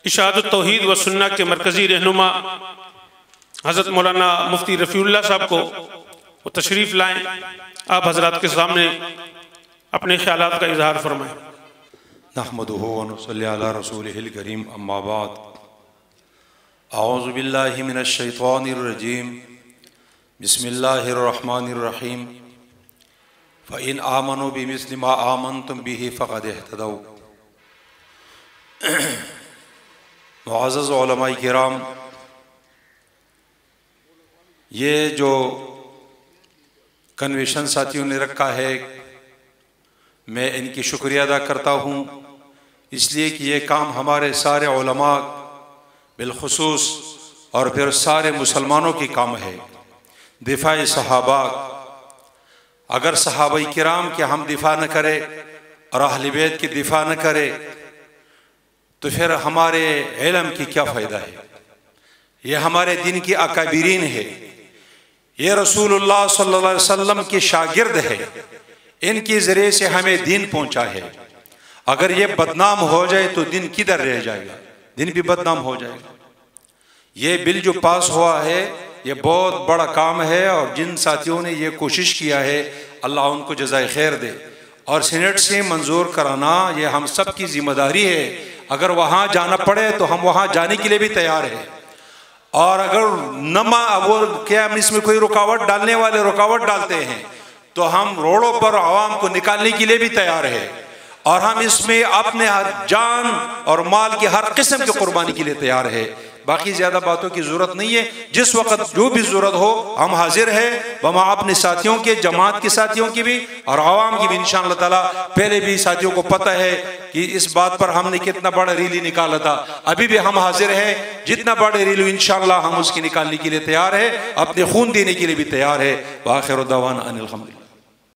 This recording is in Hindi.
इशाअत तौहीद व सुन्ना के मरकज़ी रहनुमा हज़रत मौलाना मुफ्ती रफ़ीउल्लाह साहब को वो तशरीफ़ लाएँ, आप हज़रात के सामने अपने ख्यालात का इजहार फरमाएँ। नहमदुहु व नुसल्ली अला रसूलिहिल करीम, अम्मा बाद। अऊज़ु बिल्लाहि मिनश शैतानिर रजीम, बिस्मिल्लाहिर रहमानिर रहीम। फ़इन आमनु बिमिस्लि मा आमनतुम बिही फ़क़द इह्तदौ। मुअज़्ज़ज़ उलमाए किराम, ये जो कन्वेंशन साथियों ने रखा है, मैं इनकी शुक्रिया अदा करता हूँ, इसलिए कि ये काम हमारे सारे उलमा बिलखुसूस और फिर सारे मुसलमानों की काम है। दिफा सहाबा, अगर सहाबाई किराम के हम दिफा न करें और अहले बैत की दिफा न करें तो फिर हमारे इल्म की क्या फ़ायदा है। ये हमारे दिन की अकाबिरीन है, ये रसूलुल्लाह सल्लल्लाहु अलैहि वसल्लम के शागिर्द है, इनके ज़रिए से हमें दीन पहुंचा है। अगर ये बदनाम हो जाए तो दिन किधर रह जाएगा, दिन भी बदनाम हो जाएगा। ये बिल जो पास हुआ है ये बहुत बड़ा काम है और जिन साथियों ने ये कोशिश किया है अल्लाह उनको जज़ाए खैर दे। और सीनेट से मंजूर कराना ये हम सब की जिम्मेदारी है। अगर वहाँ जाना पड़े तो हम वहाँ जाने के लिए भी तैयार हैं। और अगर वो क्या हम इसमें कोई रुकावट डालने वाले रुकावट डालते हैं तो हम रोडों पर आवाम को निकालने के लिए भी तैयार है। और हम इसमें अपने हर जान और माल की हर किस्म की कुर्बानी के लिए तैयार है। बाकी ज़्यादा बातों की ज़रूरत नहीं है, जिस वक्त जो भी ज़रूरत हो हम हाजिर है, वहाँ अपने साथियों के, जमात के साथियों की भी और आवाम की भी इंशाअल्लाह ताला। पहले भी साथियों को पता है कि इस बात पर हमने कितना बड़ा रैली निकाला था, अभी भी हम हाजिर हैं। जितना बड़े रैली इंशाअल्लाह हम उसकी निकालने के लिए तैयार है, अपने खून देने के लिए भी तैयार है। व आखिर दावाना अनिल हम्दुलिल्लाह।